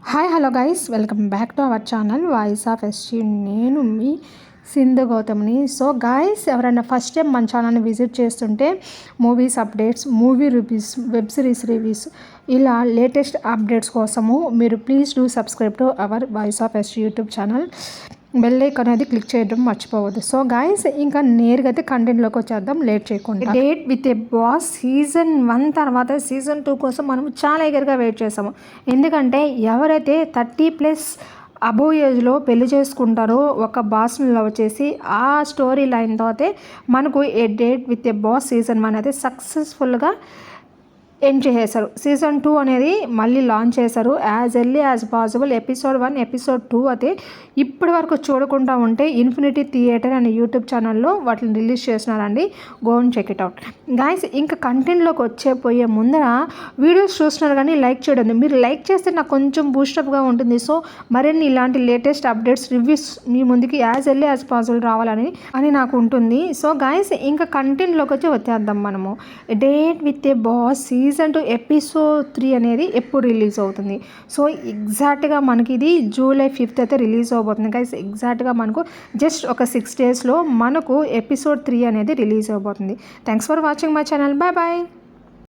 Hi hello guys, welcome back to our channel voice of ST. నేను మీ Sindhu గౌతమ్ని. So guys, ఎవరైనా first time మన ఛానల్ని visit చేస్తుంటే movies updates, movie reviews, web series reviews, ఇలా latest updates కోసము మీరు please do subscribe to our voice of ST YouTube channel. Bell icon అనేది click చేయడం మర్చిపోవద్దు. సో గైస్, ఇంకా నేరుగా అయితే కంటెంట్లోకి వచ్చేద్దాం లేట్ చేయకుండా. Date with a boss season 1 తర్వాత సీజన్ 2 కోసం మనం చాలా ఎగర్గా వెయిట్ చేసాము. ఎందుకంటే ఎవరైతే 30+ అబోవ్ ఏజ్లో పెళ్లి చేసుకుంటారో ఒక బాస్ని లవ్ చేసి, ఆ స్టోరీ లైన్తో అయితే మనకు a date with a boss season 1 అయితే సక్సెస్ఫుల్గా ఎండ్ చేసేసారు. సీజన్ 2 అనేది మళ్ళీ లాంచ్ చేశారు as early as possible. Episode 1, episode 2 అయితే ఇప్పటి వరకు చూడకుండా ఉంటే ఇన్ఫినిటీ థియేటర్ అనే యూట్యూబ్ ఛానల్లో వాటిని రిలీజ్ చేస్తున్నారండి. Go and check it out guys. ఇంకా కంటెంట్లోకి పోయే ముందర వీడియోస్ చూస్తున్నారు కానీ లైక్ చేయడం, మీరు లైక్ చేస్తే నాకు కొంచెం బూస్టప్గా ఉంటుంది. సో మరిన్ని ఇలాంటి లేటెస్ట్ అప్డేట్స్, రివ్యూస్ మీ ముందుకి యాజ్ ఎర్లీ యాజ్ పాసిబుల్ రావాలని నాకు ఉంటుంది. సో గైస్, ఇంకా కంటెంట్లోకి వచ్చేద్దాం మనము. Date with a boss season 2 episode 3 అనేది ఎప్పుడు రిలీజ్ అవుతుంది? సో ఎగ్జాక్ట్గా మనకి ఇది జూలై 5th అయితే రిలీజ్ అవబోతుంది గైస్. ఎగ్జాక్ట్గా మనకు జస్ట్ ఒక 6 daysలో మనకు ఎపిసోడ్ 3 అనేది రిలీజ్ అవబోతుంది. Thanks for watching my channel. Bye bye.